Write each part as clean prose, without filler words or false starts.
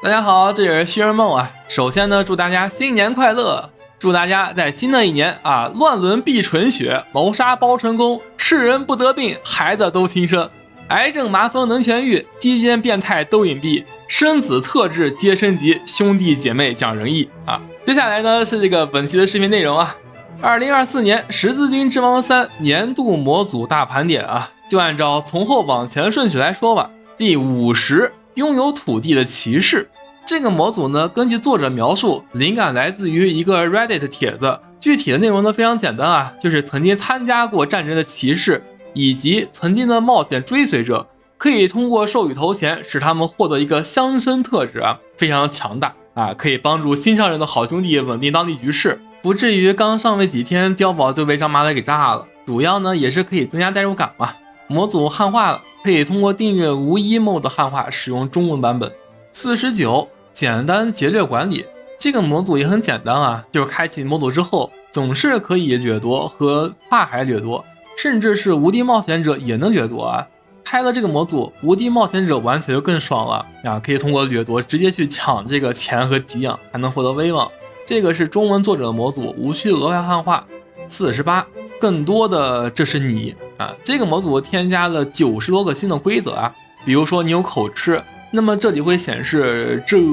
大家好，这里是旭日梦啊。首先呢，祝大家新年快乐，祝大家在新的一年啊，乱伦必纯血，谋杀包成功，世人不得病，孩子都亲生，癌症麻风能痊愈，鸡奸变态都隐蔽，生子特质皆升级，兄弟姐妹讲仁义啊。接下来呢是这个本期的视频内容啊。2024年十字军之王3年度模组大盘点啊，就按照从后往前顺序来说吧。第50，拥有土地的骑士。这个模组呢，根据作者描述，灵感来自于一个 Reddit 帖子，具体的内容呢非常简单啊，就是曾经参加过战争的骑士以及曾经的冒险追随者，可以通过授予头衔使他们获得一个乡绅特质啊，非常强大啊，可以帮助新上任的好兄弟稳定当地局势，不至于刚上位几天碉堡就被张马仔给炸了。主要呢也是可以增加代入感嘛。模组汉化了，可以通过订阅无 emo 汉化使用中文版本。49，简单节略管理。这个模组也很简单啊，就是开启模组之后总是可以掠夺和跨海掠夺，甚至是无敌冒险者也能掠夺啊。开了这个模组，无敌冒险者玩起来就更爽了啊，可以通过掠夺直接去抢这个钱和给养，还能获得威望。这个是中文作者的模组，无需额外汉化。48，更多的这是你啊，这个模组添加了90多个新的规则啊，比如说你有口吃，那么这里会显示这是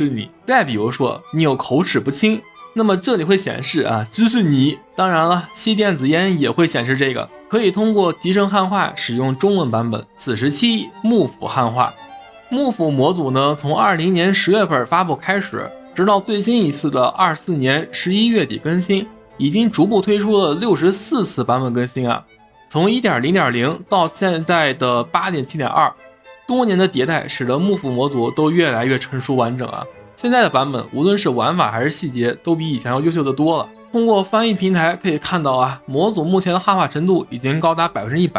你。再比如说你有口齿不清，那么这里会显示啊，这是你。当然了，吸电子烟也会显示这个，可以通过集成汉化使用中文版本。47，幕府汉化。幕府模组呢，从20年10月份发布开始，直到最新一次的24年11月底更新，已经逐步推出了64次版本更新啊。从 1.0.0 到现在的 8.7.2， 多年的迭代使得幕府模组都越来越成熟完整啊。现在的版本无论是玩法还是细节都比以前要优秀的多了。通过翻译平台可以看到啊，模组目前的汉化程度已经高达 100%，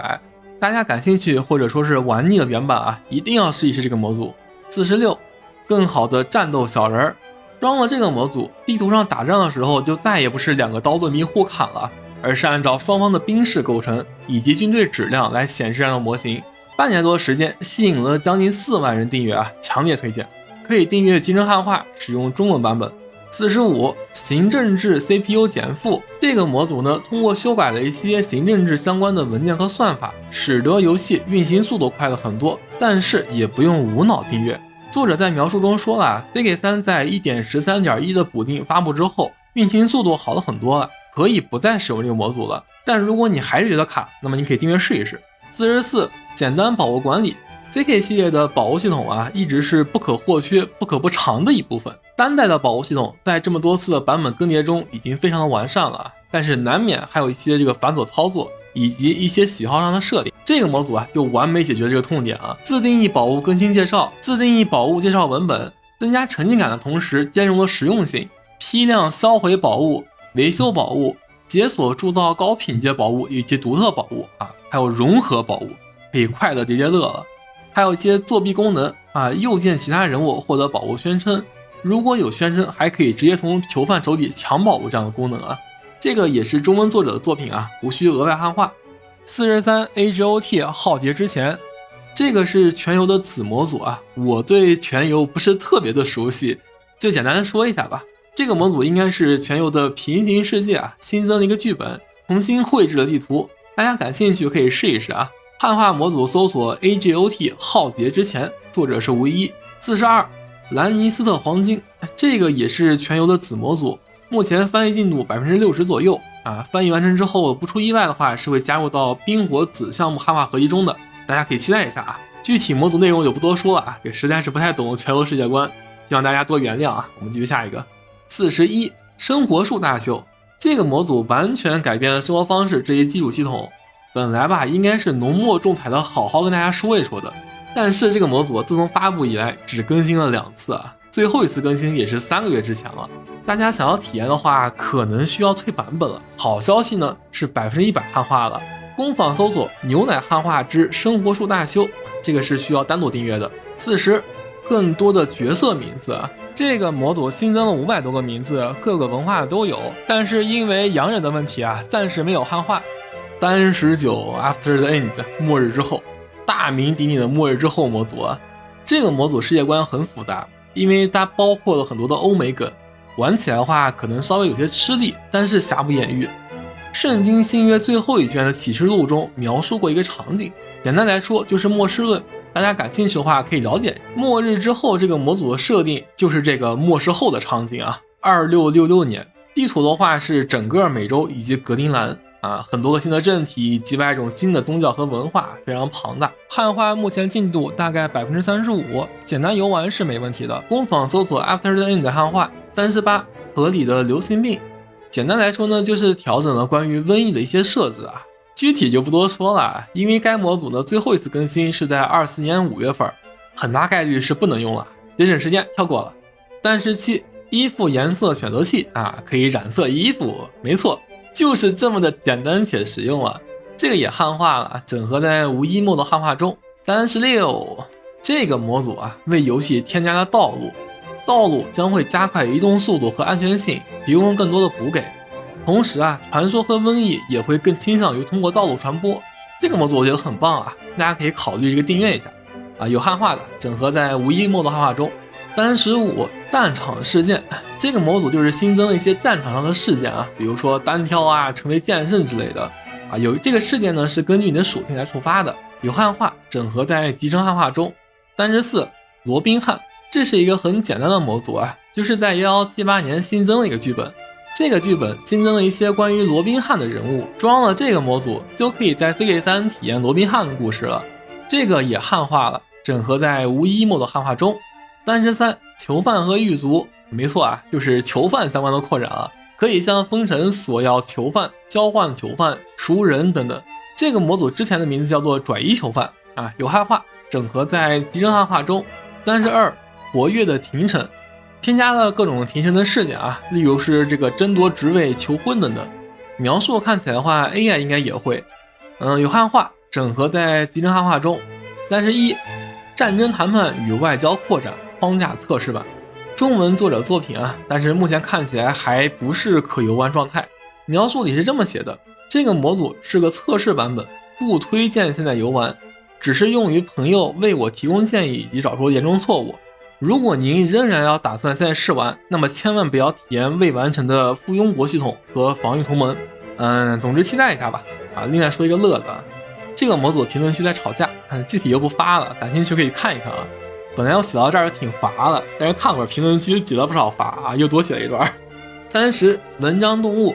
大家感兴趣或者说是玩腻了原版啊，一定要试一试这个模组。46，更好的战斗小人。装了这个模组，地图上打仗的时候就再也不是两个刀盾兵互砍了，而是按照双方的兵势构成以及军队质量来显示战斗模型。半年多时间吸引了将近4万人订阅啊，强烈推荐。可以订阅集成汉化使用中文版本。45，行政制 CPU 减负。这个模组呢，通过修改了一些行政制相关的文件和算法，使得游戏运行速度快了很多，但是也不用无脑订阅。作者在描述中说了 CK3 在 1.13.1 的补丁发布之后，运行速度好了很多了，可以不再使用这个模组了。但如果你还是觉得卡，那么你可以订阅试一试。44，简单宝物管理。CK 系列的宝物系统啊，一直是不可或缺、不可不藏的一部分。单代的宝物系统在这么多次的版本更迭中已经非常的完善了，但是难免还有一些这个繁琐操作以及一些喜好上的设定。这个模组啊，就完美解决这个痛点啊。自定义宝物更新介绍，自定义宝物介绍文本，增加沉浸感的同时兼容了实用性。批量销毁宝物、维修宝物、解锁铸造高品阶宝物以及独特宝物啊，还有融合宝物，可以快乐叠叠乐了。还有一些作弊功能啊，诱见其他人物获得宝物宣称，如果有宣称，还可以直接从囚犯手里抢宝物这样的功能啊。这个也是中文作者的作品啊，无需额外汉化。43 AGOT 浩劫之前，这个是全游的子模组啊，我对全游不是特别的熟悉，就简单的说一下吧。这个模组应该是全游的平行世界啊，新增了一个剧本，重新绘制了地图，大家感兴趣可以试一试啊。汉化模组搜索 AGOT 浩劫之前，作者是无一。42兰尼斯特黄金，这个也是全游的子模组，目前翻译进度 60% 左右啊，翻译完成之后不出意外的话是会加入到冰火子项目汉化合集中的，大家可以期待一下啊。具体模组内容就不多说了啊，这实在是不太懂全游世界观，希望大家多原谅啊。我们继续下一个。41生活树大秀，这个模组完全改变了生活方式这一基础系统。本来吧，应该是浓墨重彩的好好跟大家说一说的，但是这个模组自从发布以来只更新了2次啊，最后一次更新也是3个月之前了。大家想要体验的话，可能需要退版本了。好消息呢是100%汉化了，工坊搜索牛奶汉化之生活树大修，这个是需要单独订阅的。40更多的角色名字啊，这个模组新增了500多个名字，各个文化都有，但是因为洋人的问题啊，暂时没有汉化。39 After the End 末日之后，大名鼎鼎的末日之后模组啊，这个模组世界观很复杂，因为它包括了很多的欧美梗，玩起来的话可能稍微有些吃力，但是瑕不掩瑜。圣经新约最后一卷的启示录中描述过一个场景，简单来说就是末世论，大家感兴趣的话可以了解。末日之后这个模组的设定就是这个末世后的场景啊，2666年，地图的话是整个美洲以及格陵兰啊，很多个新的政体，几百种新的宗教和文化，非常庞大。汉化目前进度大概 35%， 简单游玩是没问题的。工坊搜索 After the End 汉化。38合理的流行病，简单来说呢，就是调整了关于瘟疫的一些设置啊，具体就不多说了，因为该模组呢最后一次更新是在24年5月份，很大概率是不能用了，节省时间跳过了。37衣服颜色选择器啊，可以染色衣服，没错，就是这么的简单且实用啊。这个也汉化了，整合在无一mod汉化中。36这个模组啊，为游戏添加了道路将会加快移动速度和安全性，提供更多的补给。同时啊，传说和瘟疫也会更倾向于通过道路传播。这个模组我觉得很棒啊，大家可以考虑这个订阅一下啊，有汉化的，整合在无一mod汉化中。35战场事件，这个模组就是新增了一些战场上的事件啊，比如说单挑啊、成为剑圣之类的啊。有这个事件呢是根据你的属性来触发的，有汉化，整合在集成汉化中。34罗宾汉，这是一个很简单的模组啊，就是在1178年新增了一个剧本。这个剧本新增了一些关于罗宾汉的人物，装了这个模组就可以在 CK3 体验罗宾汉的故事了。这个也汉化了，整合在无一mod汉化中。33囚犯和狱卒，没错啊，就是囚犯相关的扩展啊，可以向封神索要囚犯、交换囚犯、赎人等等。这个模组之前的名字叫做转移囚犯啊，有汉化，整合在集成汉化中。32活跃的庭审，添加了各种庭审的事件啊，例如是这个争夺职位、求婚等等。描述看起来的话 AI 应该也会有汉化，整合在集成汉化中。31战争谈判与外交扩展框架测试版，中文作者作品啊，但是目前看起来还不是可游玩状态。描述里是这么写的，这个模组是个测试版本，不推荐现在游玩，只是用于朋友为我提供建议以及找出严重错误。如果您仍然要打算现在试玩，那么千万不要体验未完成的附庸国系统和防御同盟。总之期待一下吧。另外说一个乐子，这个模组评论区在吵架，具体又不发了，感兴趣可以看一看啊。本来我写到这儿挺乏的，但是看会儿评论区挤了不少乏啊，又多写了一段。30文章动物，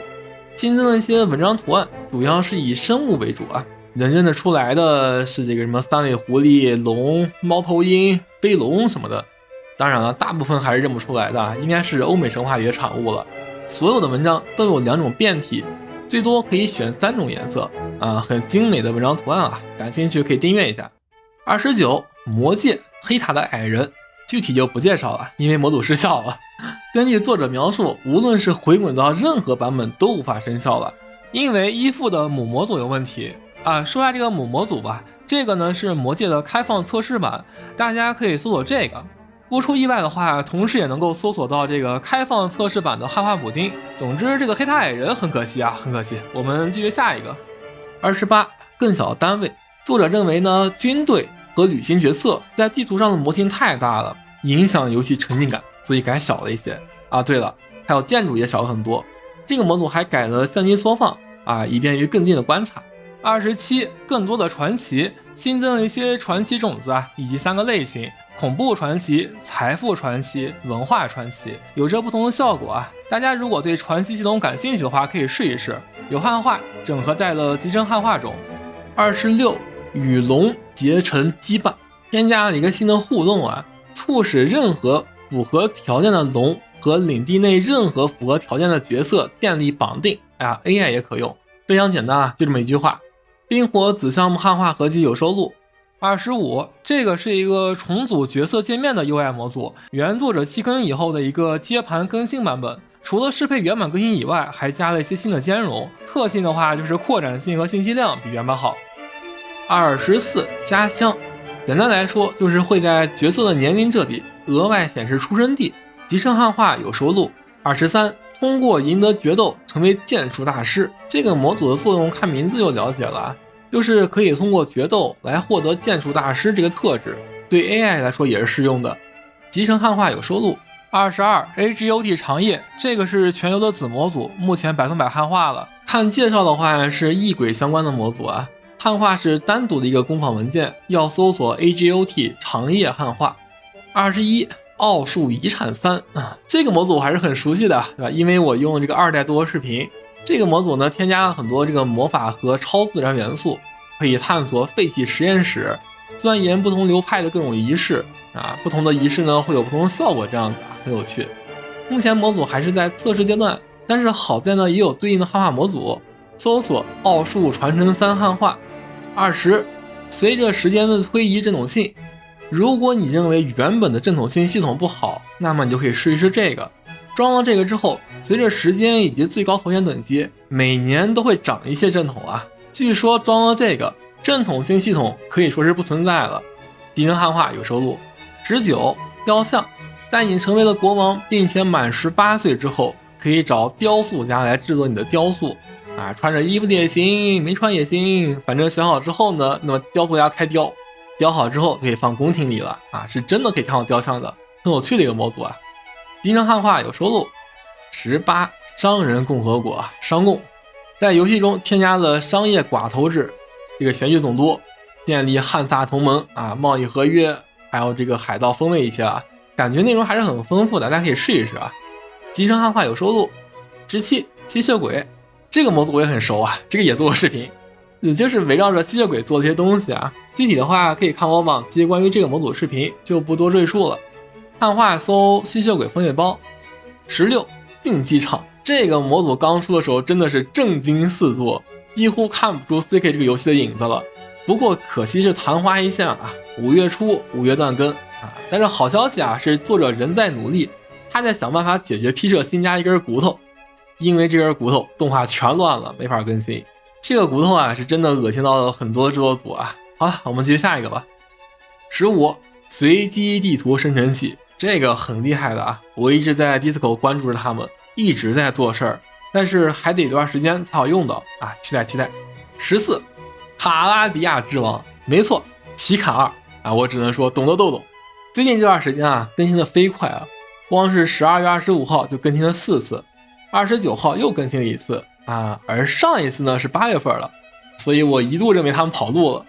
新增了一些文章图案，主要是以生物为主啊。能认得出来的是这个什么三尾狐狸、龙、猫头鹰、飞龙什么的。当然了，大部分还是认不出来的，应该是欧美神话里的产物了。所有的文章都有2种变体，最多可以选3种颜色很精美的文章图案啊，感兴趣可以订阅一下。29魔戒黑塔的矮人，具体就不介绍了，因为模组失效了。根据作者描述，无论是回滚到任何版本都无法生效了，因为依附的母模组有问题说下这个母模组吧，这个呢是魔戒的开放测试版，大家可以搜索这个。不出意外的话，同时也能够搜索到这个开放测试版的汉化补丁。总之，这个黑塔矮人很可惜啊，很可惜。我们继续下一个。28更小的单位，作者认为呢，军队和旅行角色在地图上的模型太大了，影响游戏沉浸感，所以改小了一些对了，还有建筑也小了很多。这个模组还改了相机缩放以便于更近的观察。27更多的传奇，新增了一些传奇种子以及3个类型。恐怖传奇、财富传奇、文化传奇，有着不同的效果大家如果对传奇系统感兴趣的话，可以试一试。有汉化，整合在了集成汉化中。26与龙结成羁绊，添加了一个新的互动促使任何符合条件的龙和领地内任何符合条件的角色建立绑定AI 也可用，非常简单就这么一句话。冰火子项目汉化合集有收录。25这个是一个重组角色界面的 UI 模组，原作者弃坑以后的一个接盘更新版本，除了适配原版更新以外，还加了一些新的兼容。特性的话就是扩展性和信息量比原版好。24家乡，简单来说就是会在角色的年龄这里额外显示出生地，集成汉化有收录。23通过赢得决斗成为剑术大师，这个模组的作用看名字就了解了就是可以通过决斗来获得剑术大师这个特质。对 AI 来说也是适用的。集成汉化有收录。22 AGOT 长叶，这个是全游的子模组，目前100%汉化了。看介绍的话是异轨相关的模组啊，汉化是单独的一个工坊文件，要搜索 AGOT 长叶汉化。21奥数遗产3这个模组我还是很熟悉的，对吧？因为我用这个2代做过视频。这个模组呢，添加了很多这个魔法和超自然元素，可以探索废弃实验室，钻研不同流派的各种仪式啊，不同的仪式呢会有不同的效果，这样子啊，很有趣。目前模组还是在测试阶段，但是好在呢也有对应的汉化模组，搜索奥数传承3汉化。20随着时间的推移，阵痛信，如果你认为原本的阵痛信系统不好，那么你就可以试一试这个。装了这个之后，随着时间以及最高头衔等级，每年都会涨一些阵痛啊。据说装了这个阵痛信系统可以说是不存在了。敌人汉化有收录。19雕像，在你成为了国王并且满18岁之后，可以找雕塑家来制作你的雕塑啊，穿着衣服的也行，没穿也行，反正选好之后呢，那么雕塑家开雕，雕好之后可以放宫廷里了啊，是真的可以看到雕像的，很有趣的一个模组啊。敌人汉化有收录。18商人共和国，商共在游戏中添加了商业寡头制，这个选举总督，建立汉萨同盟啊，贸易合约，还有这个海盗风味一些啊，感觉内容还是很丰富的，大家可以试一试啊。集成汉化有收录。17吸血鬼，这个模组我也很熟啊，这个也做过视频，也就是围绕着吸血鬼做了些东西啊。具体的话可以看我往期关于这个模组视频，就不多赘述了。汉化搜吸血鬼风月包。16竞技场，这个模组刚出的时候真的是震惊四座，几乎看不出 CK 这个游戏的影子了。不过可惜是昙花一现啊，5月初5月断更啊。但是好消息啊，是作者人在努力，他在想办法解决批社新加一根骨头，因为这根骨头动画全乱了，没法更新。这个骨头啊是真的恶心到了很多制作组啊。好了，我们继续下一个吧。15随机地图生成器，这个很厉害的啊，我一直在 Disco 关注着他们，一直在做事儿，但是还得一段时间才好用到啊，期待。14卡拉迪亚之王，没错，奇卡2啊，我只能说懂得都懂。最近这段时间啊，更新的飞快啊，光是12月25号就更新了4次，29号又更新了1次啊，而上一次呢是8月份了，所以我一度认为他们跑路了。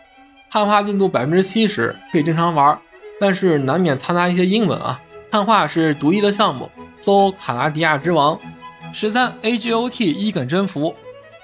汉化进度 70%， 可以正常玩，但是难免掺杂一些英文啊。汉化是独立的项目，搜卡拉迪亚之王。13 AGOT 伊耿征服，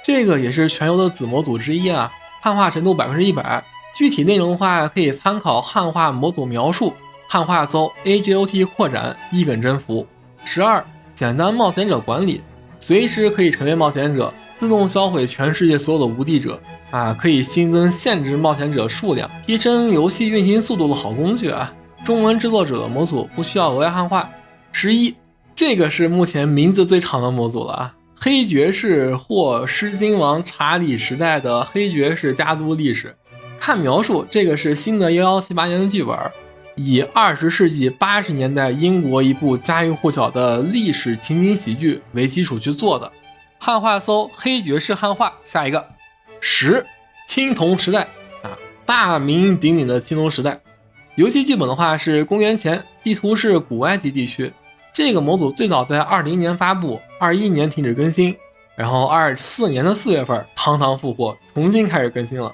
这个也是全游的子模组之一啊，汉化程度 100%， 具体内容的话可以参考汉化模组描述，汉化搜 AGOT 扩展伊耿征服。12简单冒险者管理，随时可以成为冒险者，自动销毁全世界所有的无敌者啊，可以新增限制冒险者数量，提升游戏运行速度的好工具啊。中文制作者的模组不需要额外汉化。11这个是目前名字最长的模组了啊，黑爵士或狮金王查理时代的黑爵士家族历史。看描述，这个是新的1178年的剧本，以20世纪80年代英国一部家喻户晓的历史情景喜剧为基础去做的。汉化搜黑爵士汉化。下一个10青铜时代啊，大名鼎鼎的青铜时代。游戏剧本的话是公元前，地图是古埃及地区。这个模组最早在20年发布，21年停止更新，然后24年的4月份堂堂复活，重新开始更新了。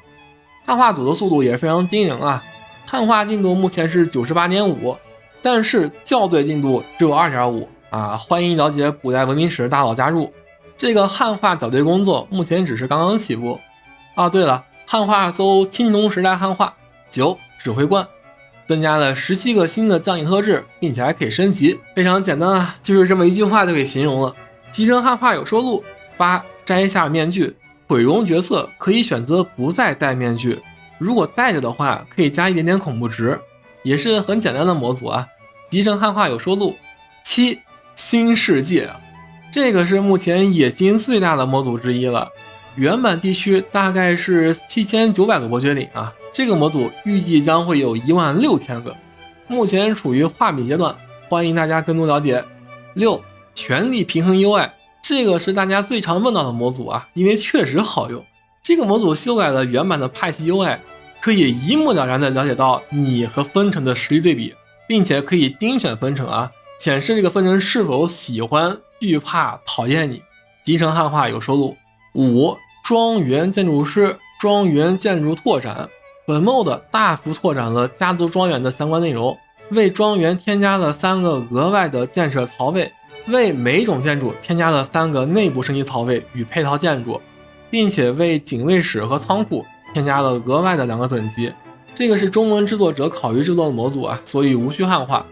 汉化组的速度也是非常惊人啊，汉化进度目前是 98.5， 但是校对进度只有 2.5 啊，欢迎了解古代文明史的大佬加入。这个汉化校对工作目前只是刚刚起步啊。对了，汉化搜青铜时代汉化。9指挥官，增加了17个新的将领特质，并且还可以升级，非常简单啊，就是这么一句话就给形容了。集成汉化有收录。8摘下面具，毁容角色可以选择不再戴面具，如果戴着的话可以加一点点恐怖值，也是很简单的模组啊。集成汉化有收录。7新世界，这个是目前野心最大的模组之一了，原版地区大概是7900个伯爵领啊，这个模组预计将会有16000个，目前处于画笔阶段，欢迎大家更多了解。6权力平衡 UI， 这个是大家最常问到的模组啊，因为确实好用。这个模组修改了原版的派系 UI，可以一目了然的了解到你和分成的实力对比，并且可以精选分成啊，显示这个分成是否喜欢、惧怕、讨厌你。集成汉化有收录。5. 庄园建筑师，庄园建筑拓展。本 mod 大幅拓展了家族庄园的相关内容，为庄园添加了3个额外的建设槽位，为每种建筑添加了3个内部升级槽位与配套建筑，并且为警卫室和仓库添加了额外的2个等级。这个是中文制作者考虑制作的模组啊，所以无需汉化。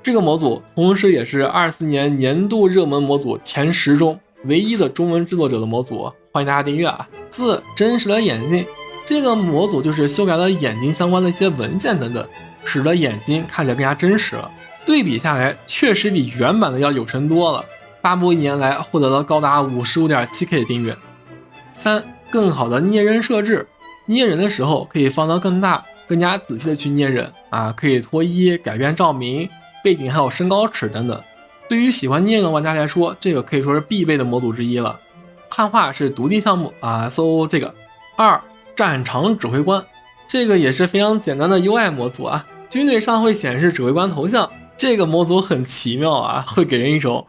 这个模组同时也是24年年度热门模组前10中唯一的中文制作者的模组，欢迎大家订阅啊。4. 真实的眼睛，这个模组就是修改了眼睛相关的一些文件等等，使得眼睛看起来更加真实了。对比下来，确实比原版的要有神多了。发布1年来获得了高达 55.7K 的订阅。3. 更好的捏人设置，捏人的时候可以放到更大，更加仔细的去捏人啊，可以脱衣、改变照明、背景还有身高尺等等。对于喜欢捏人的玩家来说，这个可以说是必备的模组之一了。汉化是独立项目啊，搜这个。2. 战场指挥官，这个也是非常简单的 UI 模组啊，军队上会显示指挥官头像。这个模组很奇妙啊，会给人一种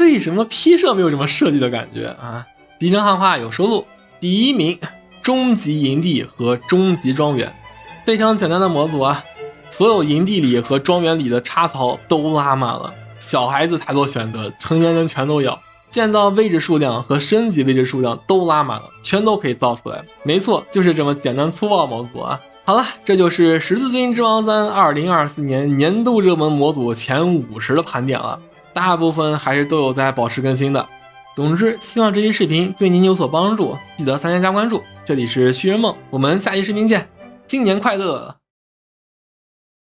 为什么 P 社没有这么设计的感觉啊。集成汉化有收录。第1名，终极营地和终极庄园，非常简单的模组啊，所有营地里和庄园里的插槽都拉满了，小孩子才做选择，成年人全都要。建造位置数量和升级位置数量都拉满了，全都可以造出来。没错，就是这么简单粗暴模组啊。好了，这就是十字军之王32024年年度热门模组前50的盘点了，大部分还是都有在保持更新的。总之，希望这期视频对您有所帮助，记得3连加关注。这里是旭人梦，我们下期视频见，新年快乐！